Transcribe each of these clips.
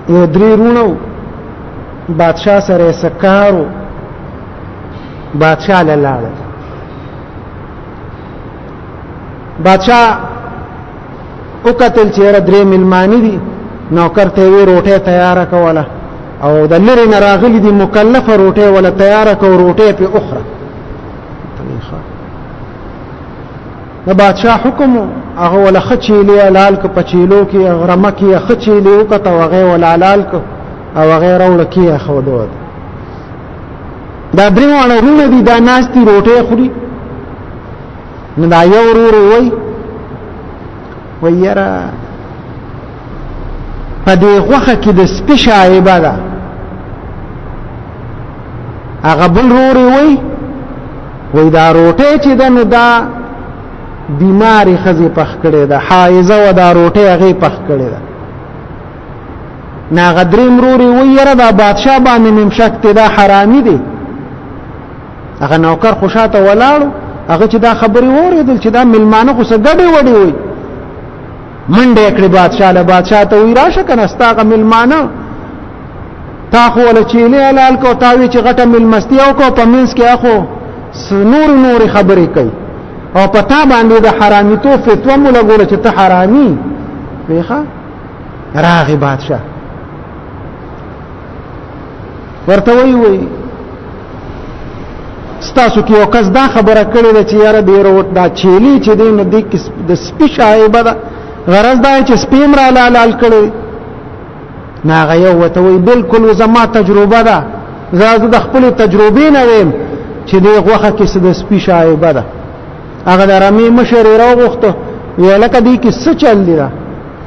یو درې رونو بادشاہ سره سکارو بادشاہ لاله بادشاہ او قتل چیرې درې ملمانی دي نوکر ته وی روټه تیار کوله او د لری نه راغلی دي مکلفه روټه ولا تیار کو روټه په اخرى د بادشاہ حکم هغه ولا خچیلی لال ک پچیلو کې غرمه کې خچیلی او کته وغه ولا لال ک او غیر اول کې خو دوت دا دریوانه رونه دي دا ناشتي روټه خوري نو دا یو ورور وای یرا په دې غوخه کې د سپیشایبه ده هغه بل روري وای دا روټه چې ده نو دا بیماری خزي پخ کړي ده حایزه و دا روټه هغه پخ کړي ده نا غدریم روري وای یره دا بادشاہ باندې ممشک ده حرامي دي هغه نوکر خوشاته ولاړو هغه چې دا خبري اوریدل چې دا ملمانه خو سګړې وړي وای منډه کړی بادشاہ له بادشاہ ته وی راشه کنه استاغه ملمانه تا خو ول چیلې حلال کو تاوی چې غټه ملمستی او کو پمنس کې اخو نور خبرې کوي او پتا باندې د حرامي تو فتوا مولا ګوره چې ته حرامي ویخه راغي بادشاہ ورته وی ستاسو کې او کس دا خبره کړې ده چې یاره دی وروت دا چيلي چې دی نو د سپیشایبه ده غرض دا چې سپیم را لال کړي ناغه یو وته وی بالکل زما تجربه ده زه د خپل تجربې نه ویم چې دی غوخه کې د سپیشایبه ده هغه د رمي مشر راغوخته ویلکه دی کې څه چل دی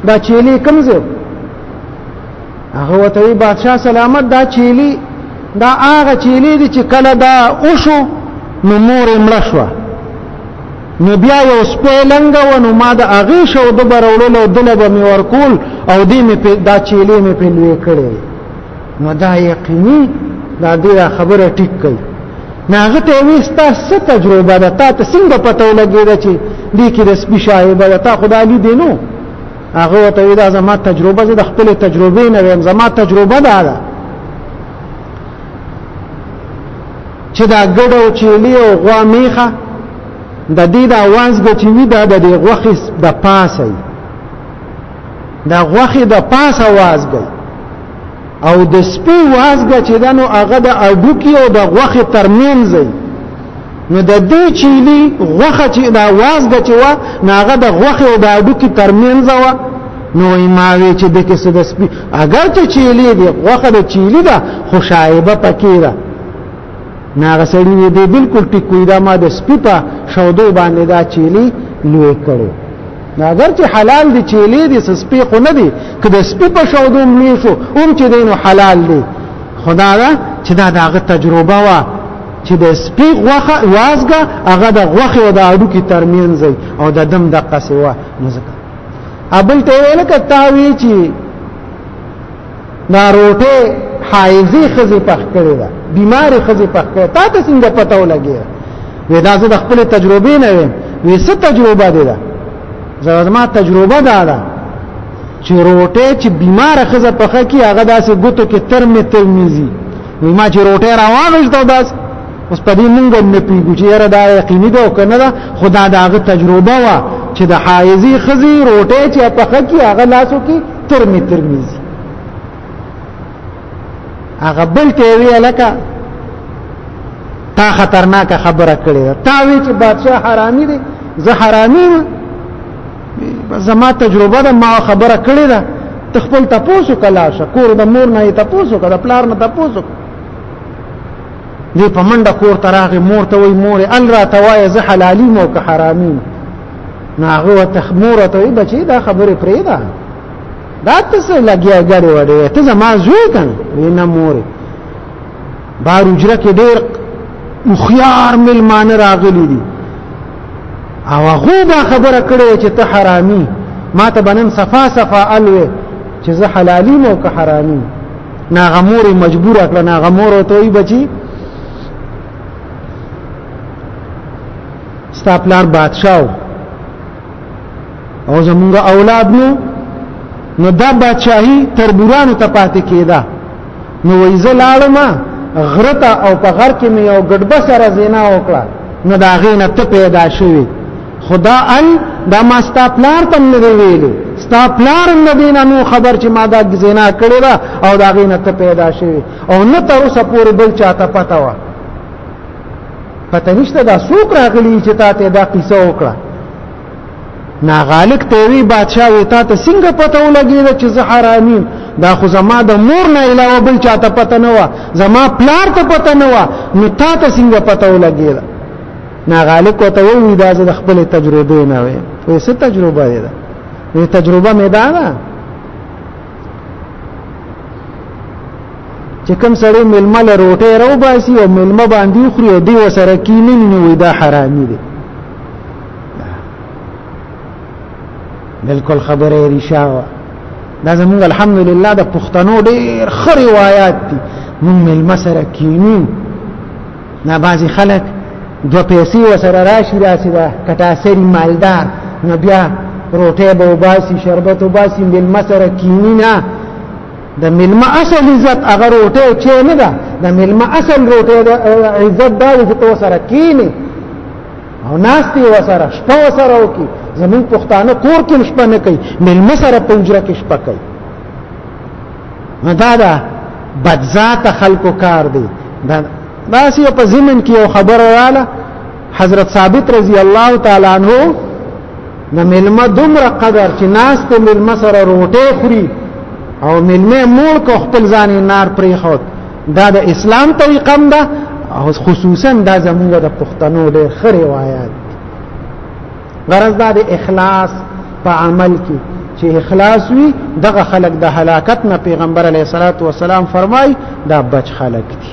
دا چيلي کمزه هغه وته وی بادشاہ سلامت دا چيلي دا هغه چيلي دي چې کله دا اوشو نو مور مړشوا نو بیا یو سپیلنګ و نو ما د اغه شو د برولو دلبه می ورکول او دی می په دا چيلي می په لوي کړي نو دا یقیني دا دې خبره ټیک کړي ناغه ته وستا څه تجربه ده تا ته څنګه پته ولګیږي چې دې کې د سپیشای به تا خدای دې نو هغه ته دا زما تجربه زه د خپل تجربې نه ویم زما تجربه ده چې دا ګډو چيلي او غوا میخه د دې د आवाज غچوي د غوخي د پاسه د غوخي د پاسه आवाज غي او د سپي आवाज غچ دنو هغه د اډوکی او د غوخي ترمنځ نو د دې چيلي غوخه چې د आवाज غچوا ناغه د غوخي او د اډوکی ترمنځ و نو ایماوي چې د کیسه د سپي اگر چې چيلي دی غوخه د چيلي دا خوشایبه پکې ده ناغه سړی دې بالکل ټیکوي دا ما د سپیپا شودو باندې دا چيلي لوي کړو اگر چې حلال دي چيلي دي سپي خو نه دي کله سپیپا شودو میشو چې دینو حلال دي خدا دا چې دا دغه تجربه وا چې د سپي غوخه وازګه هغه د غوخه او د اډو کې ترمنځ او د دم د قسوه مزګه ابل ته ویل کتاوی چې دا روټه حایزي خزي پخ کړی دا بیماری خزي پخ کړی تا ته څنګه پته ولګي وې دا زه د خپل تجربې نه ویم وې څه تجربه دي دا زما تجربه ده چې روټه چې بیمار خزه پخه کی هغه داسې ګوتو کې ترمذي وې ما چې روټه راوغښتو داس اوس په دې مونږ نه پیګو چې را دا یقیني ده کنه دا خدا داغه تجربه وا چې د حایزي خزي روټه چې پخه کی هغه لاسو کې ترمذي هغه بل ته وی لکه تا خطرناک خبره کړې تا وی چې بادشاہ حرامي دي زه حرامي زما تجربه ده ما خبره کړې ده تخپل تاسو کلا شکور د مور نه تاسو کړه پلار نه تاسو دې په منډه کور تراغه مور ته وی مور ال را توای زه حلالي مو که حرامي ناغه تخموره ته بچي دا خبره پرې ده دا تاسو لګیا غړي وړي ته زما زوی کنه وینا مورې بار اجره کې ډېر مخيار ملمان راغلي دي او هغه دا خبره کړې چې ته حرامي ما ته بنن صفا الوي چې زه حلالي مو که حرامي ناغموري مجبور کړه ناغمور ته وي بچي ستاپلار بادشاہ او زمونږ اولاد نو نو دا بادشاہي تربورانو ته پاتې کېده نو وایزه لاړم غرته او په غر کې مې یو ګډبه سره زینا وکړه نو دا غینه ته پیدا شوی خدا ال دا ما ستا پلار تم نه ویلو ستا پلار نه دینه نو خبر چې ما دا زینا کړی دا او دا غینه ته پیدا شوی او نه تر اوسه پورې بل چاته پتا و پته نشته دا څوک راغلی چې تاسو دا قصه وکړه ناغالک ته وی بادشاہ وتا ته څنګه پته ولګی چې زه حرامین دا خو زما د مور نه علاوه بل چاته پته نه و زما پلار ته پته نه و نو تا ته څنګه پته ولګی ناغالک ته وی دا زه خپل تجربه نه وې وې څه تجربه ده وې تجربه مې ده چې کوم سړی ململ روټه راو باسي او ملمه باندې خوري او دی وسره کینې نه وې دا حرامي دي بالکل خبره ریشاوه دا زمونږ الحمدلله د پښتنو ډېر ښه روایت دي مونږ ملمه سره کینو نه بعضې خلک دو پیسې وسره راشي دا کټاسري مالدار نو بیا روټۍ به وباسي شربت وباسي ملمه سره کیني نه د ملمه اصل عزت هغه روټۍ چې نه ده د ملمه اصل روټۍ عزت دا چې تو سره کینی او ناستي وسره شپه وسره وکي زمون پښتانه کور کې شپه نه کوي ملمه سره پنجره کې شپه کوي دا بد ذات خلکو کار دی دا سی په زمن کې یو خبر رااله حضرت ثابت رضی الله تعالی عنہ د ملمه دومره قدر چې ناس ته ملمه سره روټۍ خوري او ملمه مول کو خپل ځان نار پرې خود دا د اسلام طریقه ده او خصوصا دا زموږ د پښتنو ډېر ښه روایت غرض دا د اخلاص په عمل کې چې اخلاص وي دغه خلق د هلاکت نه پیغمبر علیه الصلاۃ والسلام فرمای دا بچ خلق دي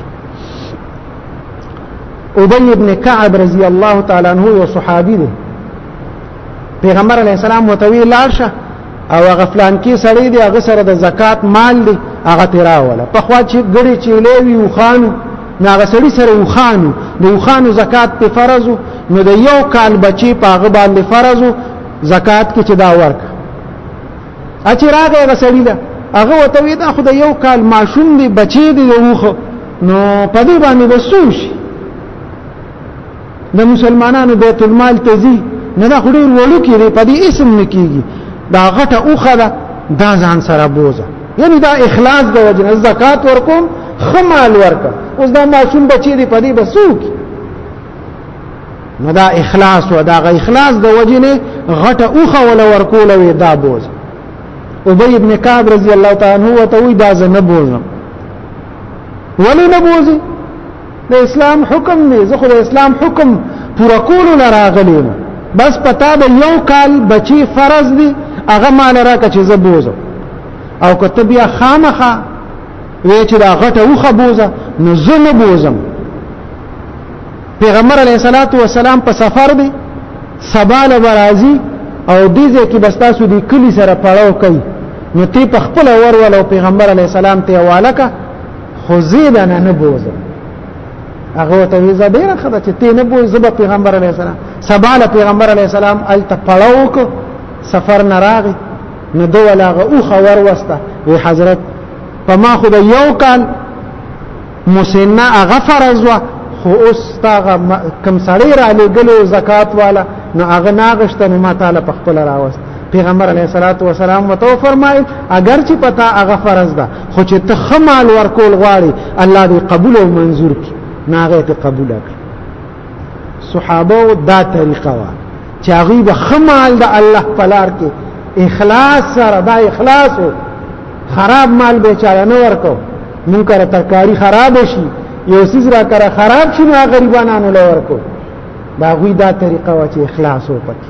ابی ابن کعب رضی الله تعالی عنہ یو صحابي دی پیغمبر علیه السلام متوی لارشه او غفلان کې سړی دی هغه سره د زکات مال دی هغه تیراوله په خوا چې ګړي چیلې وی وخانو ناغه سړی سره وخانو د وخانو زکات په فرض نو د یو کال بچي په هغه باندې فرض زکات کې چې دا ورک اچ راغی هغه سړی دا هغه وتوی دا خو د یو کال ماشوم دی بچي دی وخو نو په دې باندې وسوش د مسلمانانو بیت المال تزي نه دا خو ډیر وړو کې په دې اسم نکېږي دا غټه اوخه دا ځان سره بوزه یعنی دا اخلاص د وجنه زکات ورکوم خمال ورکم اوس دا ماشوم بچی دی په دې بسوک نو دا اخلاص و دا غ اخلاص د وجنه غټه اوخه ولا ورکول وی دا بوزه ابی ابن کعب رضی الله تعالی عنہ وتوی دا زنه بوزم ولی نه بوزي د اسلام حکم نه زه خو د اسلام حکم پورا کول لراغلی بس پتا به یو کال بچی فرض دی هغه مال راکه چې زه بوزم او کته بیا خامخه وی چې دا غټه وخه بوزه نو زه نه بوزم پیغمبر علیه الصلاۃ والسلام په سفر دی سبال برازي او دې ځکه بس تاسو دې کلی سره پړاو کوي نو تی په خپل ورولو پیغمبر علیه السلام ته حواله خو زیدا نه بوزم هغه ته وی زبیره خدای چې تی نه بوزه به پیغمبر علیه السلام سبال پیغمبر علیه السلام ال تپړاو کو سفر نراغي نو دولاغه او خبر وسته وی حضرت پما خو د یو کال مسنه هغه فرض وا خو اوس تاغه کم سړی را لګلو زکات والا نو هغه ناغشته نو ما تعالی په خپل راوست پیغمبر علیه الصلاۃ والسلام وتو فرمایل اگر چې پتا هغه فرض ده خو چې ته خمال ورکول غواړي الله دې قبول او منظور کړي ناغه ته قبول کړي صحابه دا طریقه وا چې هغه به خمال د الله پلار کې اخلاص سره دا اخلاص خراب مال بیچاره نه ورکو منکر ترکاری خراب شي یو سیز را کرا خراب شي نه غریبانو له ورکو دا غوی دا طریقه وا چې اخلاص وکړي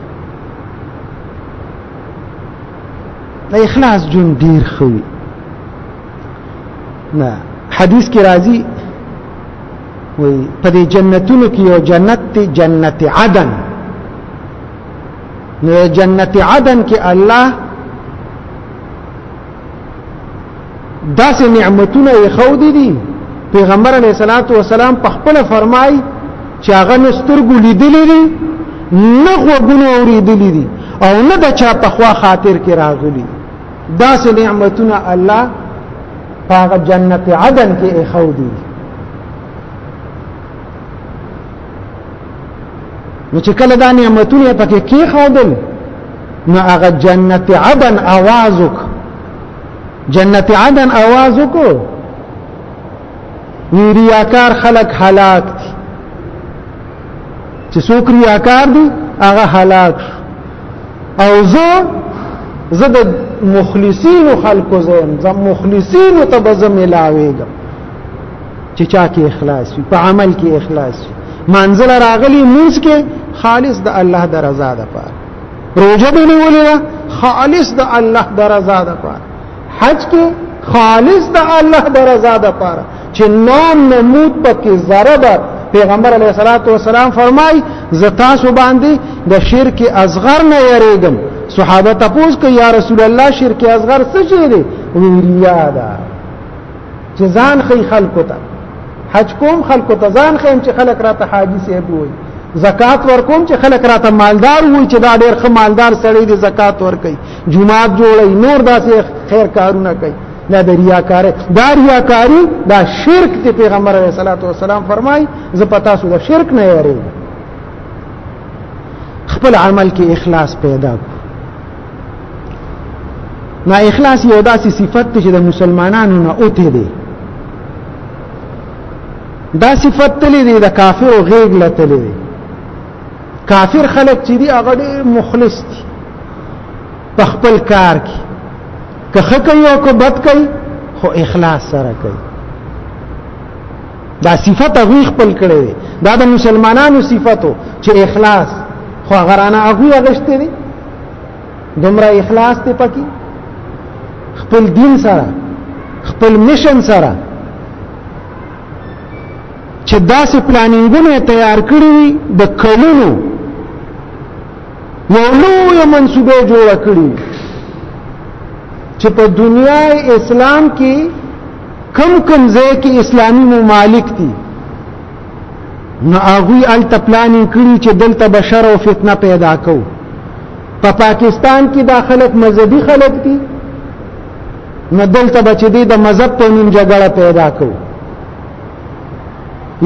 دا اخلاص جون ډیر خوي نه حدیث کې راځي وي په دې جنتونو کې یو جنت ته جنت عدن نو جنت عدن کې الله داسې نعمتونه یې خودي دي پیغمبر علیه الصلاۃ والسلام په خپل فرمای چې هغه نسترګو لیدلې دي نه غوږونه اوریدلې دي او نه د چا په خوا خاطر کې راغلي داسې نعمتونه الله پاغه جنت عدن کې اخودي نو چې کله دا نعمتونه پکې کې خودل نو هغه جنت عدن اوازک جنت عدن اوازکو ریاکار خلق هلاک دي چې څوک ریاکار دي هغه هلاک او زه د مخلصین خلقو زم مخلصین ته بزم ملاويږم چې چا کې اخلاص وي په عمل کې اخلاص وي منزل راغلی منځ کې خالص د الله د رضا ده پاره روزه دی ولې خالص د الله د رضا ده پاره حج کې خالص د الله د رضا ده پاره چې نام نمود پکې ضربه پیغمبر علیه الصلاۃ والسلام فرمای ز تاسو باندې د شرک اصغر نه یریږم صحابه تاسو کوي یا رسول الله شرک اصغر څه شی دی ریا ده چې ځان خي خلکو ته حج کوم خلکو ته ځان خیم چې خلک راته حاجی سی وي زکات ورکوم چې خلک راته مالدار وي چې دا ډېر ښه مالدار سړی دی زکات ورکي جمعات جوړي نور داسې خیر کارونه کوي دا د ریاکاری دا ریاکاری دا شرک ته پیغمبر علیه الصلاۃ والسلام فرمای ز پتا سو دا شرک نه یری خپل عمل کې اخلاص پیدا کو نا اخلاص یو داسې صفت چې د مسلمانانو نه اوته دي دا صفت تللی دی د کافر او غیګ لتلی دی کافر خلک چې دی هغه مخلص دي په خپل کار کې که ښه کوي او که بد کوي خو اخلاص سره کوي دا صفت هغوی خپل کړی دی دا د مسلمانانو صفتو چې اخلاص خو غرانه هغوی اغشتی دی دومره اخلاص دی پکې خپل دین سره خپل میشن سره چې داسې پلانینګونه تیار کړي وي د کلونو یو لویه منصوبه جوړه کړي چې په دنیا اسلام کې کم ځای کې اسلامي ممالک دي نو هغوی هلته پلانینګ کړي چې دلته به شر او فتنه پیدا کوو په پاکستان کې دا خلک مذهبي خلک دي نو دلته به چې دی د مذهب په نوم جګړه پیدا کوو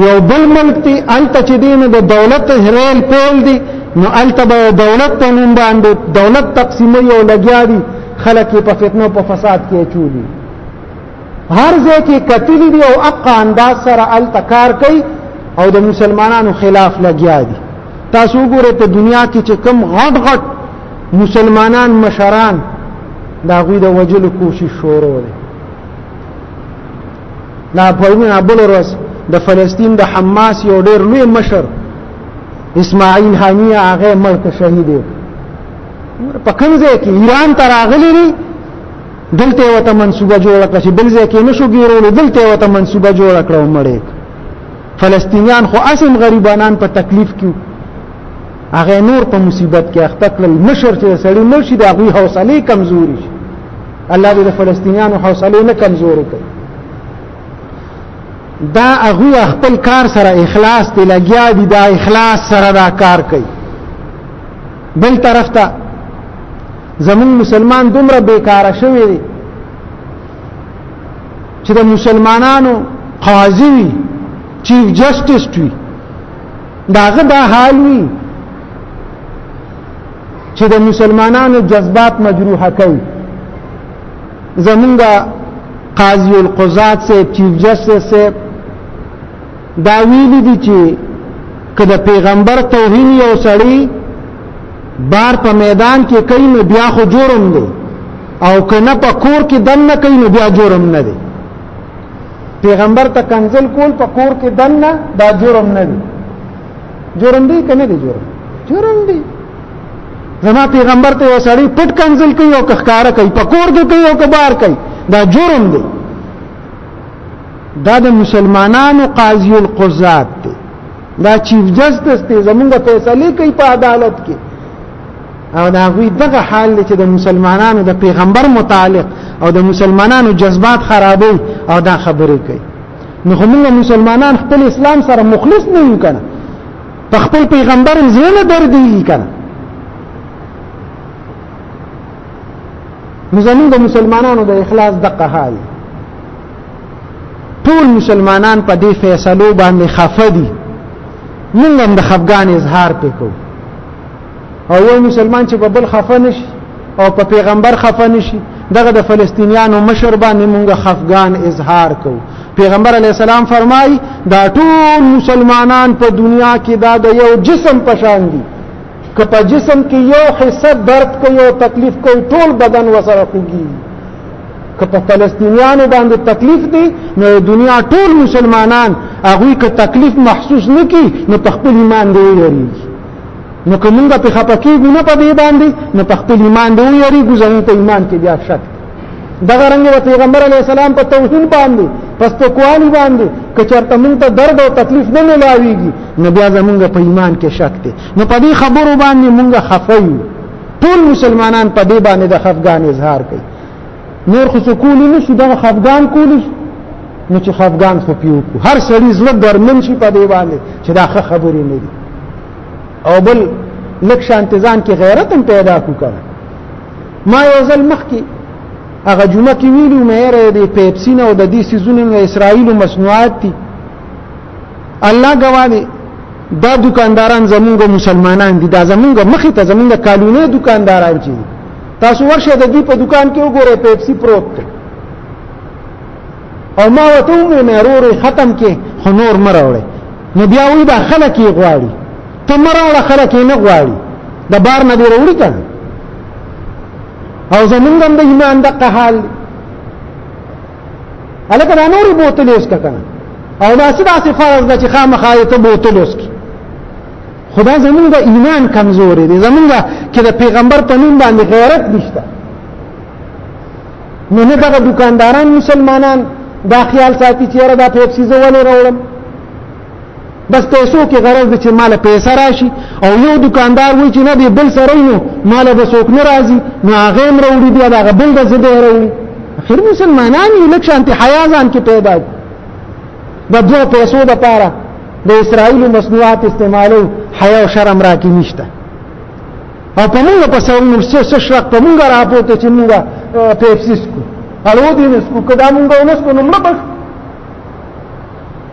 یو بل ملک دی هلته چې دی نو د دولت ریل پول دی نو هلته به دولت په نوم باندې دولت تقسیموي او لګیا دي خلک یې په فتنو په فساد کې اچولي هر ځای کې کتلي دي او اقا انداز سره هلته کار کوي او د مسلمانانو خلاف لګیا دي تاسو وګورئ په دنیا کې چې کوم غټ غټ مسلمانان مشران د هغوی د وجلو کوشش شروع دی دا پرون بل ورځ د فلسطین د حماس یو ډېر لوی مشر اسماعیل هانیه هغه ملک شهید دی په کوم ځای کې ایران ته راغلی دی دلته وته منصوبه جوړه کړه چې بل ځای کې نشو ګیرولو دلته وته منصوبه جوړه کړه مړې فلسطینیان خو اسیم غریبانان په تکلیف کې هغه نور په مصیبت کې اخته کړل مشر چې سړی مرشي د هغوی حوصله کمزوري شي الله دې د فلسطینیانو حوصله نه کمزوري کړي دا هغوی خپل کار سره اخلاص دی لګیا دي دا اخلاص سره دا کار کوي بل طرف ته زمون مسلمان دومره بیکاره شوی دی چې د مسلمانانو قاضي وي چیف جسټس وي داغه دا حال وي چې د مسلمانانو جذبات مجروحه کوي زمونږ قاضي القضات سے چیف جسټس سے دا ویلي دي چې کله پیغمبر توهین یو سړی بار په میدان کې کوي نو بیا خو جرم دی او کنه په کور کې دن نه کوي نو بیا جرم نه دی پیغمبر ته کنزل کول په کور کې دن نه دا جرم نه دی جرم دی کنه دی جرم دی زما پیغمبر ته وسړی پټ کنزل کوي او ښکارا کوي په کور کې کوي او کبار کوي دا جرم دی دا د مسلمانانو قاضي القضات دی دا چیف جسټس دی زمونږ فیصله کوي په عدالت کې او دا غوی دغه حال چې د مسلمانانو د پیغمبر متعلق او د مسلمانانو جذبات خرابوي او دا خبرې کوي نو موږ مسلمانان خپل اسلام سره مخلص نه یو کنه په خپل پیغمبر زړه درد دی کنه نو زمونږ د مسلمانانو د اخلاص دغه حال ټول مسلمانان په دې فیصلو باندې خفه دي موږ هم د خفګان اظهار وکړو او یو مسلمان چې په بل خفه نشي او په پیغمبر خفه نشي دغه د فلسطینیانو مشر باندې موږ خفګان اظهار کوو پیغمبر علی السلام فرمای دا ټول مسلمانان په دنیا کې دا د یو جسم پشان دي که په جسم کې یو حصہ درد کوي او تکلیف کوي ټول بدن وسره کوي که په فلسطینیانو باندې تکلیف دی نو دنیا ټول مسلمانان هغه که تکلیف محسوس نکي نو په خپل ایمان دی یری نو کومه په خپکیږي نه په دې باندې نو په خپل ایمان دی یری ګزنه په ایمان کې بیا شک دغه رنګ د پیغمبر علی السلام په توحید باندې پس په کوالي باندې که چېرته موږ ته درد او تکلیف نه ملاويږي نو بیا زمونږ په ایمان کې شک دی نو په دې خبرو باندې موږ خفایو ټول مسلمانان په دې باندې د خفګان اظهار کوي نور خو سکول نه شي دغه خفګان کولی نو چې خفګان خو پیو هر سړي زړه درمن شي په دې باندې چې دا خبرې نه دي او بل لک شانتزان کې غیرت هم پیدا کو کړه ما یو ځل مخکې هغه جمعه کې ویلو مې د پیپسین او د دې سيزونو د اسرائیل مصنوعات دي الله گواهی دا دکانداران زمونږ مسلمانان دي دا زمونږ مخې ته زمونږ کالونی دکانداران دي تاسو ورشه د دې په دکان کې وګورئ پیپسی پروت دی او ما وته مې روري ختم کې خو نور مروړي نو بیا وی دا خلک یې غواړي ته مروړه خلک یې نه غواړي د بار نه دی وروړي کنه او زمونږ د ایمان د حال الکه دا نوري بوتل اوس کنه او دا څه فرض ده چې خامخا ته بوتل اوس کی خدا زمونږ د ایمان کمزوري دي زمونږ کې د پیغمبر په نوم باندې غیرت نشته نو نه دغه دکانداران مسلمانان دا خیال ساتي چې را دا پیپسي زولې راوړم بس پیسو کې غرض چې مال پیسې راشي او یو دکاندار وایي چې نه دی بل سره نو مال به څوک نه راځي نو هغه هم راوړي بیا دا بل د زده راوړي اخر مسلمانان یو لک شانتي حیا ځان کې پیدا د دوه پیسو د پاره د اسرائیل مصنوعات استعمالو حیا او شرم راکې نشته او په موږ په سوال څه شرک په موږ راپورته چې موږ پیپسي سکو الو دې نسکو کدا موږ ونسکو نو مړ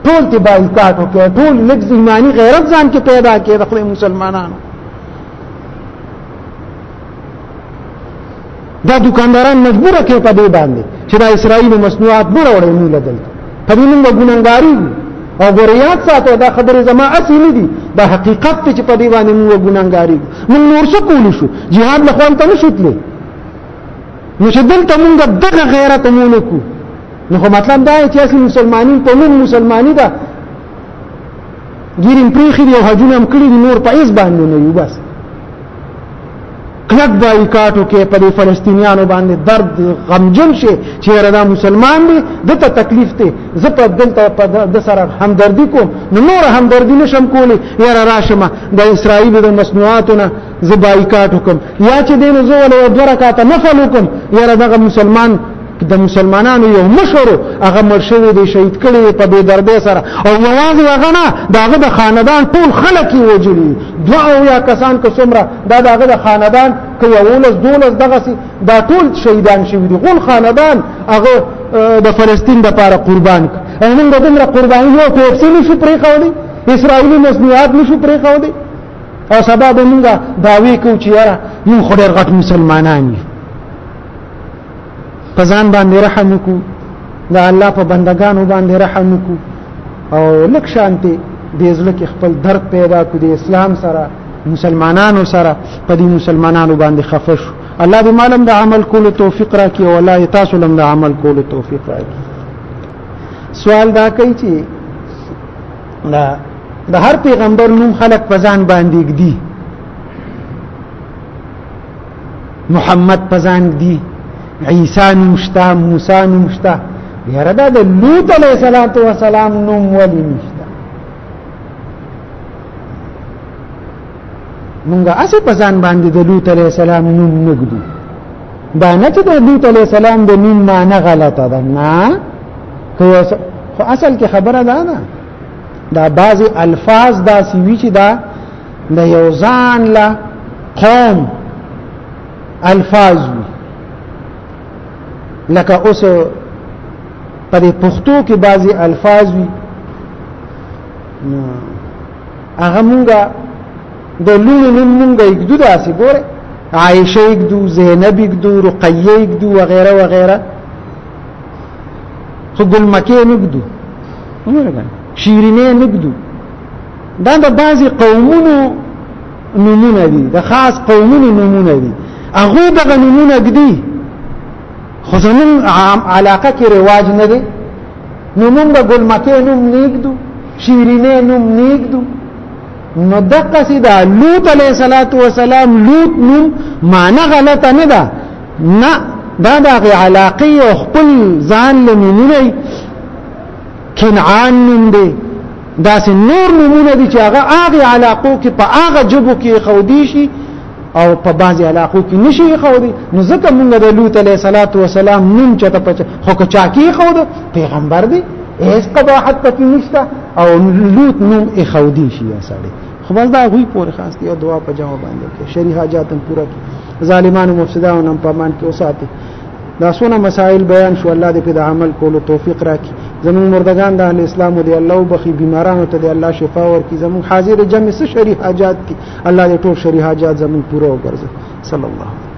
ټول ته بایکاټ وکړ ټول لږ ایمانی غیرت ځان کې پیدا کړي د خپل مسلمانانو دا دکانداران مجبور کړي په دې باندې چې د اسرائیل مصنوعات بوروړې نه لدل په دې موږ ګونګاري او غریات ساتو دا خبره زما اصلي نه دي دا حقیقت چې په دې باندې موږ ګونګاري موږ نور څه کولو شو jihad له خوان ته نشوتلې نو چې دلته موږ دغه غیرت مونږ کو نو مطلب دا چې اصلي مسلمانین په نوم مسلمانی ده ګیریم پریخي دی او حجونه هم کړی نور په ایس باندې نه یو بس کلک بایکاټو کې په فلسطینیانو باندې درد غمجن شي چې ردا مسلمان دي دته تکلیف ته زه دلته د سره همدردی کوم نو نور همدردی نشم کولی یاره راشمه د اسرائیل د مصنوعاتونه زه بایکاټ کوم یا چې دین زه ولې دوه رکعاته نفل کوم یاره دغه مسلمان د مسلمانانو یو مشر هغه مرشد دی شهید کړي په دې دربه سره او یوازې هغه نه داغه د خاندان ټول خلک یې وجلي دعا او یا کسان که څومره دا داغه د خاندان که یولس دولس دغه دا ټول شهیدان شوي دي غول خاندان هغه د فلسطین د لپاره قربان او موږ دغه قرباني یو پیسې نشو پرې خاوري اسرائیلي مصنوعات نشو پرې خاوري او سبب موږ داوی کوو چې یاره موږ خو ډېر غټ مسلمانان یو پزان باندې رحم وکړو دا الله په بندگانو باندې رحم وکړو او لک شانتي د ځل کې خپل درد پیدا کړو د اسلام سره مسلمانانو سره په دې مسلمانانو باندې خفش الله دې مالم د عمل کولو توفیق راکړي او الله تاسو لم د عمل کولو توفیق راکړي سوال دا کوي چې د هر پیغمبر نوم خلق پزان باندې دی محمد پزان دی عیسی نمشتا موسی نمشتا یاره دا د لوط علیه السلام نوم ولی نشتا مونږه اسی پسان باندې د لوط علیه السلام نوم نګدو دا نه چې د لوط علیه السلام د نوم معنی غلطه ده نه خو اصل کې خبره ده نه دا بعضی الفاظ دا سوي چې دا د یو ځان لا قوم الفاظ لکه اوس په پښتو کې بعضي الفاظ وي هغه مونږه د لونو نوم مونږه یګدو داسې ګوره عائشه یګدو زینب یګدو رقیه یګدو وغیرہ وغیرہ خو ګل مکه نګدو شیرینه نګدو دا د بعضي قومونو نمونه دي د خاص قومونو نمونه دي هغه دغه نمونه دي خو زمون علاقه کې رواج نه دي نو مونږ ګل مکه نوم نګدو شیرینه نوم نګدو نو دقه سیدا لوط علیہ الصلوۃ والسلام لوط نوم معنی غلطه نه ده نه دا د علاقه او خپل ځان لمنونی کنعان نوم دی دا سه نور نمونه دي چې هغه علاقو کې په هغه جبو کې خودي شي او په بعضي علاقو کې نشي خودي نو ځکه موږ د لوط علیہ الصلوۃ والسلام نوم چته پچ خو چا کې خود پیغمبر دی هیڅ قباحت پکې نشته او لوط نوم خودي شي اساله خو بس دا غوي پورې خاص دی او دعا په جواب باندې کې شریح حاجات پورا کی ظالمانو مفسدانو په مان کې اوساته دا سونه مسائل بیان شو الله دې په عمل کولو توفیق راکړي زمون مردگان د اسلام دی الله وبخي بیمارانو ته دی الله شفا ورکړي زمون حاضر جمع سه شریح حاجات کی الله دې ټول شریح حاجات زمون پورا وګرځي صلی الله